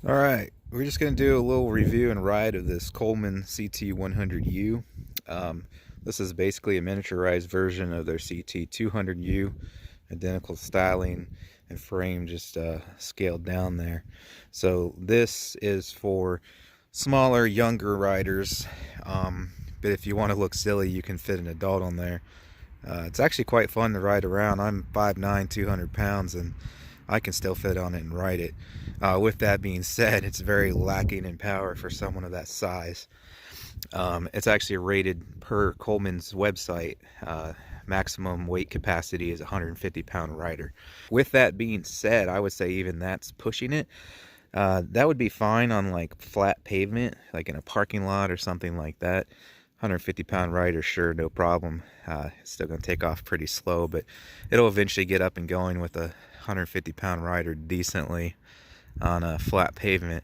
Alright, we're just going to do a little review and ride of this Coleman CT100U. This is basically a miniaturized version of their CT200U, identical styling and frame, just scaled down there. So this is for smaller, younger riders, but if you want to look silly, you can fit an adult on there. It's actually quite fun to ride around. I'm 5'9", 200 pounds, and I can still fit on it and ride it. With that being said, it's very lacking in power for someone of that size. It's actually rated per Coleman's website. Maximum weight capacity is 150-pound rider. With that being said, I would say even that's pushing it. That would be fine on like flat pavement, like in a parking lot or something like that. 150-pound rider, sure, no problem. It's still going to take off pretty slow, but it'll eventually get up and going with a 150-pound rider decently on a flat pavement.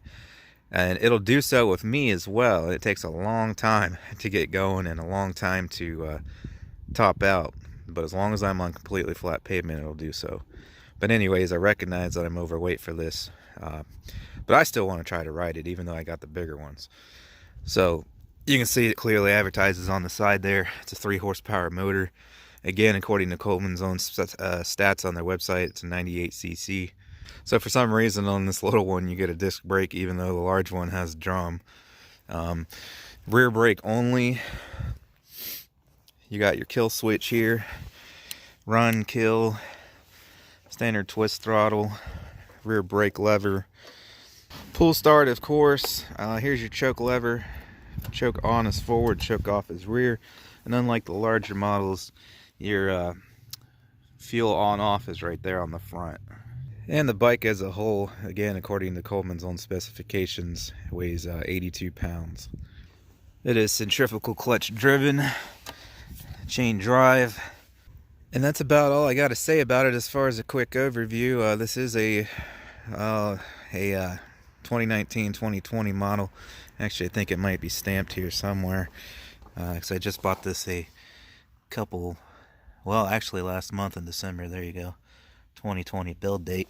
And it'll do so with me as well. It takes a long time to get going and a long time to top out. But as long as I'm on completely flat pavement, it'll do so. But anyways, I recognize that I'm overweight for this. But I still want to try to ride it, even though I got the bigger ones. So you can see it clearly advertises on the side there. It's a 3 horsepower motor. Again, according to Coleman's own stats on their website, it's a 98cc. So for some reason on this little one, you get a disc brake, even though the large one has drum. Rear brake only. You got your kill switch here. Run, kill, standard twist throttle, rear brake lever. Pull start, of course. Here's your choke lever. Choke on is forward, choke off is rear. And unlike the larger models, your fuel on off is right there on the front. And the bike as a whole, again according to Coleman's own specifications, weighs 82 pounds. It is centrifugal clutch driven, chain drive. And that's about all I got to say about it as far as a quick overview. This is a 2019-2020 model. Actually, I think it might be stamped here somewhere, because I just bought this actually last month in December. There you go, 2020 build date.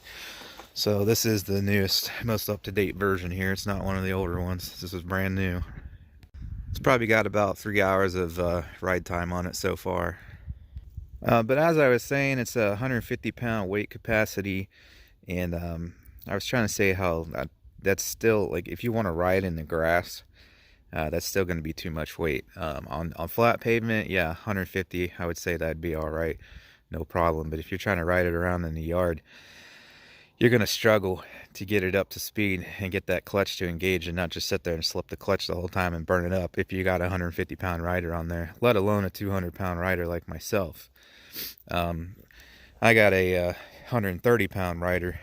So this is the newest, most up-to-date version here. It's not one of the older ones. This is brand new. It's probably got about 3 hours of ride time on it so far. But as I was saying, it's a 150-pound weight capacity, and I was trying to say how that's still, like, if you want to ride in the grass, that's still going to be too much weight. On flat pavement, yeah, 150, I would say that'd be all right, no problem. But if you're trying to ride it around in the yard, you're going to struggle to get it up to speed and get that clutch to engage and not just sit there and slip the clutch the whole time and burn it up if you got a 150-pound rider on there, let alone a 200-pound rider like myself. I got a 130-pound rider,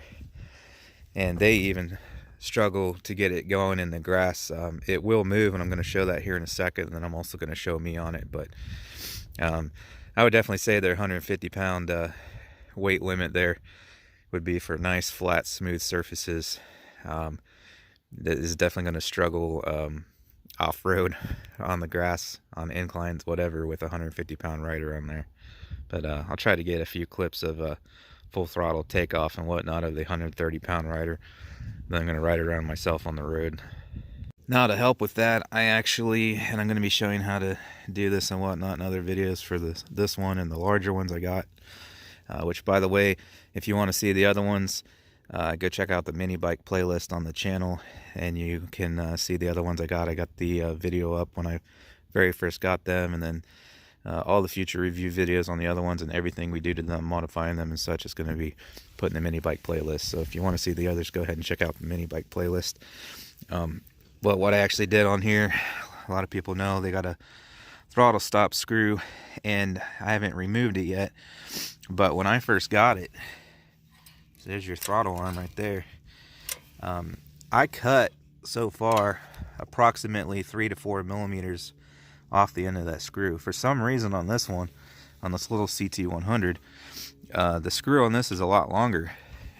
and they even struggle to get it going in the grass. It will move, and I'm going to show that here in a second, and then I'm also going to show me on it. But I would definitely say their 150-pound weight limit there would be for nice, flat, smooth surfaces. That is definitely going to struggle off-road, on the grass, on inclines, whatever, with a 150-pound rider on there. But I'll try to get a few clips of full throttle takeoff and whatnot of the 130-pound rider. Then I'm going to ride it around myself on the road. Now to help with that, and I'm going to be showing how to do this and whatnot in other videos for this one and the larger ones I got. Which, by the way, if you want to see the other ones, go check out the Minibike playlist on the channel, and you can see the other ones I got. I got the video up when I very first got them, and then all the future review videos on the other ones and everything we do to them, modifying them and such, is going to be put in the Minibike playlist. So if you want to see the others, go ahead and check out the Minibike playlist. But what I actually did on here, a lot of people know they got a throttle stop screw, and I haven't removed it yet. But when I first got it, there's your throttle arm right there. I cut so far approximately 3 to 4 millimeters off the end of that screw. For some reason on this one, on this little CT100, the screw on this is a lot longer,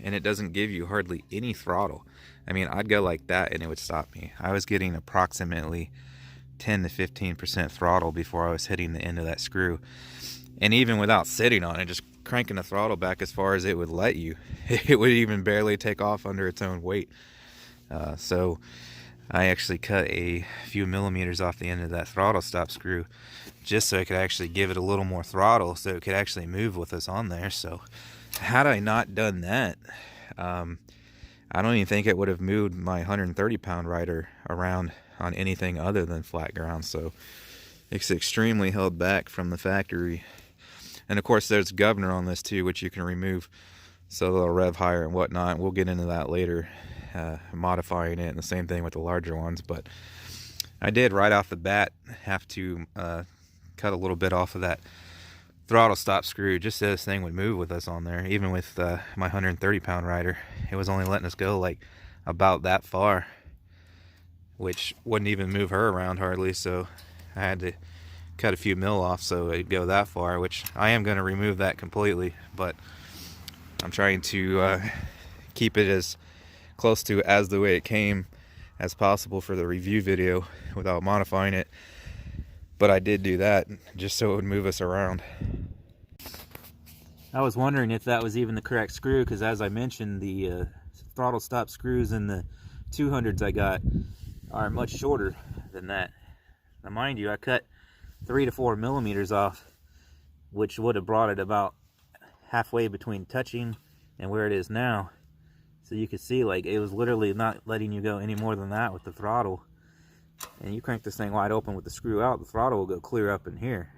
and it doesn't give you hardly any throttle. I mean, I'd go like that and it would stop me. I was getting approximately 10 to 15% throttle before I was hitting the end of that screw. And even without sitting on it, just cranking the throttle back as far as it would let you, it would even barely take off under its own weight. So I actually cut a few millimeters off the end of that throttle stop screw just so I could actually give it a little more throttle so it could actually move with us on there. So had I not done that, I don't even think it would have moved my 130-pound rider around on anything other than flat ground. So it's extremely held back from the factory. And of course there's a governor on this too, which you can remove so they'll rev higher and whatnot. We'll get into that later, modifying it, and the same thing with the larger ones. But I did right off the bat have to cut a little bit off of that throttle stop screw just so this thing would move with us on there. Even with my 130-pound rider, it was only letting us go like about that far, which wouldn't even move her around hardly. So I had to cut a few mil off so it'd go that far, which I am going to remove that completely, but I'm trying to keep it as close to as the way it came as possible for the review video without modifying it. But I did do that just so it would move us around. I was wondering if that was even the correct screw, because as I mentioned, the throttle stop screws in the 200s I got are much shorter than that. Now mind you, I cut 3 to 4 millimeters off, which would have brought it about halfway between touching and where it is now. So you could see, like, it was literally not letting you go any more than that with the throttle. And you crank this thing wide open with the screw out, the throttle will go clear up in here.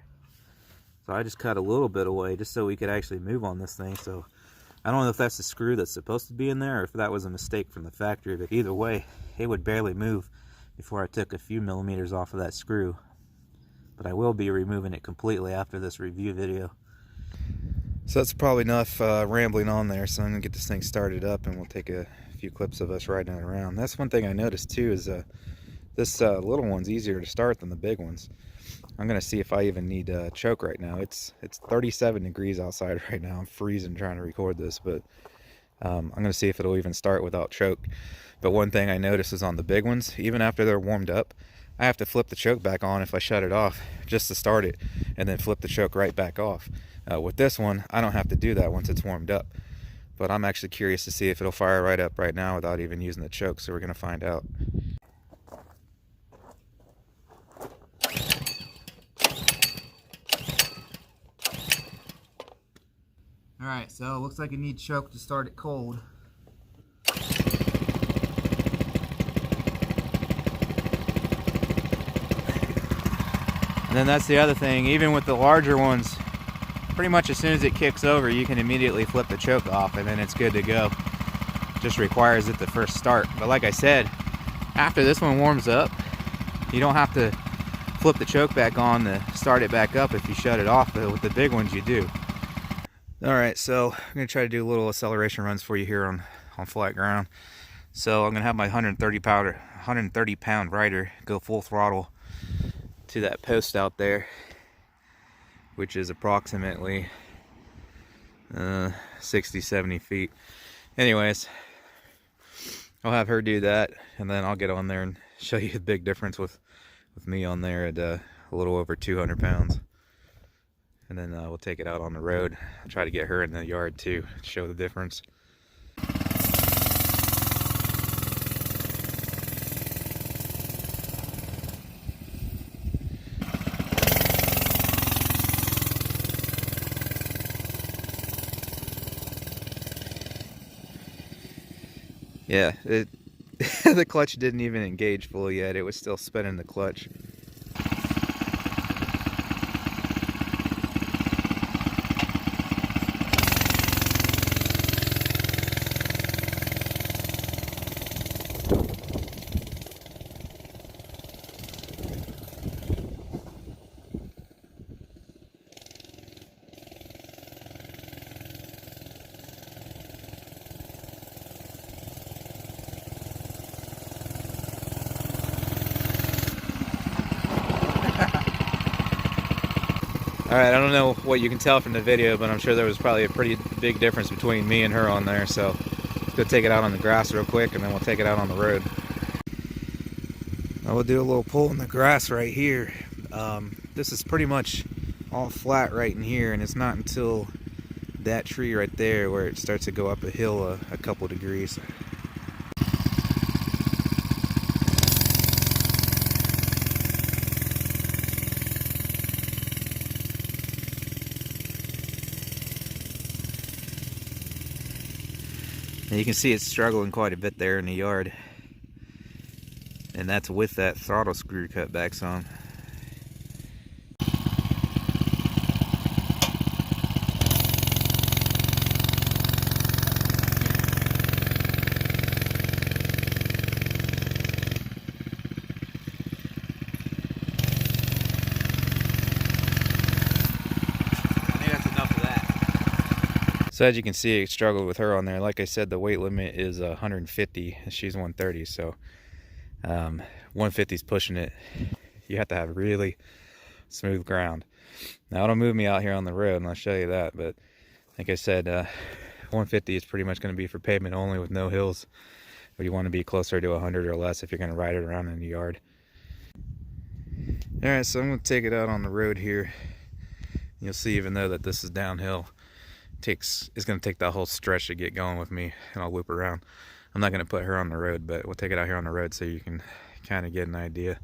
So I just cut a little bit away just so we could actually move on this thing. So I don't know if that's the screw that's supposed to be in there or if that was a mistake from the factory, but either way, it would barely move before I took a few millimeters off of that screw. But I will be removing it completely after this review video. So that's probably enough rambling on there, so I'm going to get this thing started up and we'll take a few clips of us riding it around. That's one thing I noticed too, is this little one's easier to start than the big ones. I'm going to see if I even need choke right now. It's 37 degrees outside right now. I'm freezing trying to record this, but I'm going to see if it'll even start without choke. But one thing I noticed is on the big ones, even after they're warmed up, I have to flip the choke back on if I shut it off just to start it, and then flip the choke right back off. With this one, I don't have to do that once it's warmed up. But I'm actually curious to see if it'll fire right up right now without even using the choke, so we're going to find out. Alright, so it looks like it needs choke to start it cold. And then that's the other thing, even with the larger ones, pretty much as soon as it kicks over, you can immediately flip the choke off and then it's good to go. Just requires it to first start. But like I said, after this one warms up, you don't have to flip the choke back on to start it back up if you shut it off, but with the big ones you do. Alright, so I'm going to try to do little acceleration runs for you here on flat ground. So I'm going to have my 130 pound rider go full throttle to that post out there, which is approximately 60-70 feet. Anyways, I'll have her do that, and then I'll get on there and show you the big difference with me on there at a little over 200 pounds. And then we'll take it out on the road. I'll try to get her in the yard too, show the difference. Yeah, the clutch didn't even engage fully yet. It was still spinning the clutch. Alright, I don't know what you can tell from the video, but I'm sure there was probably a pretty big difference between me and her on there, so let's go take it out on the grass real quick and then we'll take it out on the road. I will do a little pull in the grass right here. This is pretty much all flat right in here, and it's not until that tree right there where it starts to go up a hill a couple degrees. And you can see it's struggling quite a bit there in the yard, and that's with that throttle screw cut back some. So as you can see, it struggled with her on there. Like I said, the weight limit is 150. She's 130, so 150 is pushing it. You have to have really smooth ground. Now it'll move me out here on the road, and I'll show you that. But like I said, 150 is pretty much going to be for pavement only with no hills. But you want to be closer to 100 or less if you're going to ride it around in the yard. All right, so I'm going to take it out on the road here. You'll see, even though that this is downhill, it's going to take that whole stretch to get going with me, and I'll loop around. I'm not going to put her on the road, but we'll take it out here on the road so you can kind of get an idea.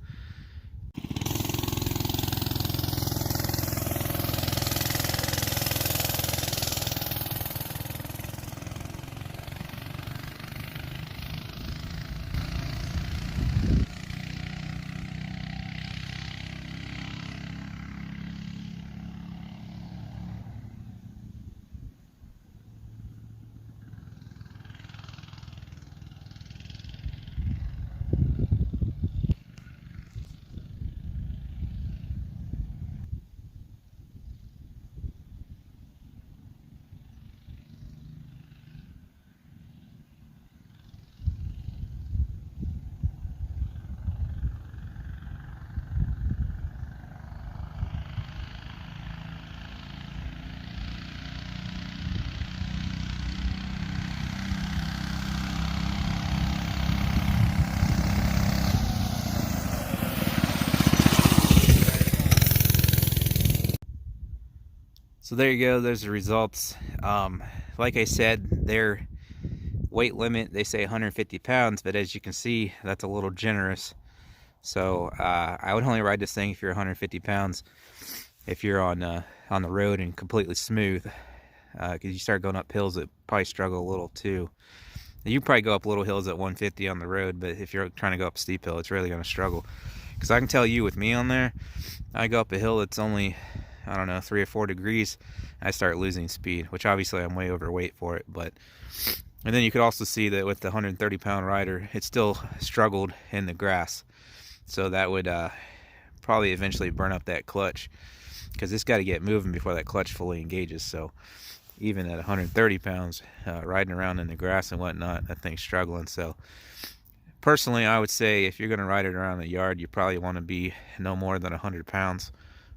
So there you go, there's the results. Like I said, their weight limit, they say 150 pounds, but as you can see, that's a little generous. So I would only ride this thing if you're 150 pounds, if you're on the road and completely smooth, because you start going up hills, it probably struggle a little too. You probably go up little hills at 150 on the road, but if you're trying to go up a steep hill, it's really going to struggle. Because I can tell you, with me on there, I go up a hill that's only, I don't know, 3 or 4 degrees, I start losing speed, which obviously I'm way overweight for it. And then you could also see that with the 130 pound rider, it still struggled in the grass. So that would probably eventually burn up that clutch, because it's got to get moving before that clutch fully engages. So even at 130 pounds, riding around in the grass and whatnot, that thing's struggling. So personally, I would say if you're going to ride it around the yard, you probably want to be no more than 100 pounds,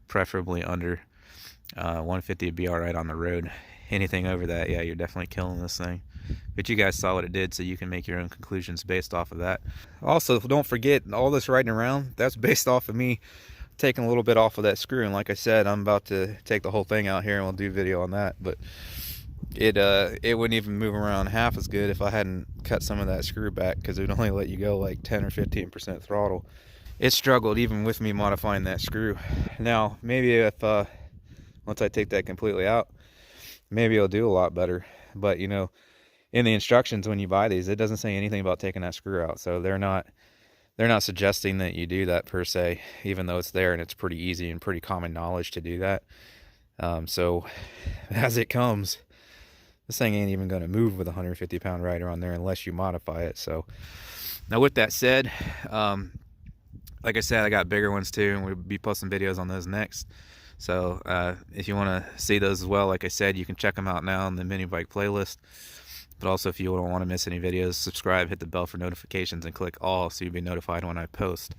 preferably under. 150 would be all right on the road. Anything over that, yeah, you're definitely killing this thing. But you guys saw what it did, so you can make your own conclusions based off of that. Also, don't forget, all this riding around, that's based off of me taking a little bit off of that screw. And like I said, I'm about to take the whole thing out here, and we'll do video on that. But it wouldn't even move around half as good if I hadn't cut some of that screw back, because it would only let you go like 10 or 15% throttle. It struggled even with me modifying that screw. Now, maybe if once I take that completely out, maybe it'll do a lot better. But you know, in the instructions when you buy these, it doesn't say anything about taking that screw out. So they're not suggesting that you do that per se, even though it's there and it's pretty easy and pretty common knowledge to do that. So as it comes, this thing ain't even going to move with a 150 pound rider on there unless you modify it. So now with that said, like I said, I got bigger ones too, and we'll be posting videos on those next. So if you want to see those as well, like I said, you can check them out now on the Minibike playlist. But also, if you don't want to miss any videos, subscribe, hit the bell for notifications, and click all so you'll be notified when I post.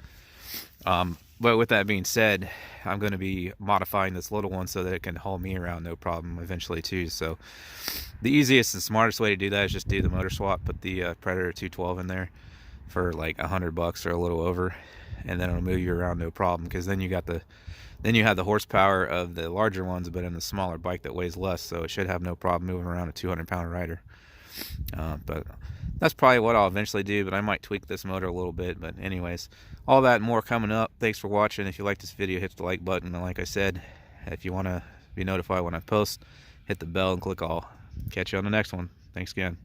But with that being said, I'm going to be modifying this little one so that it can haul me around no problem eventually too. So the easiest and smartest way to do that is just do the motor swap, put the Predator 212 in there for like $100 or a little over, and then it'll move you around no problem, because then you have the horsepower of the larger ones, but in a smaller bike that weighs less, so it should have no problem moving around a 200 pound rider. But that's probably what I'll eventually do, but I might tweak this motor a little bit. But anyways, all that and more coming up. Thanks for watching. If you like this video, hit the like button, and like I said, if you want to be notified when I post, hit the bell and click all. Catch you on the next one. Thanks again.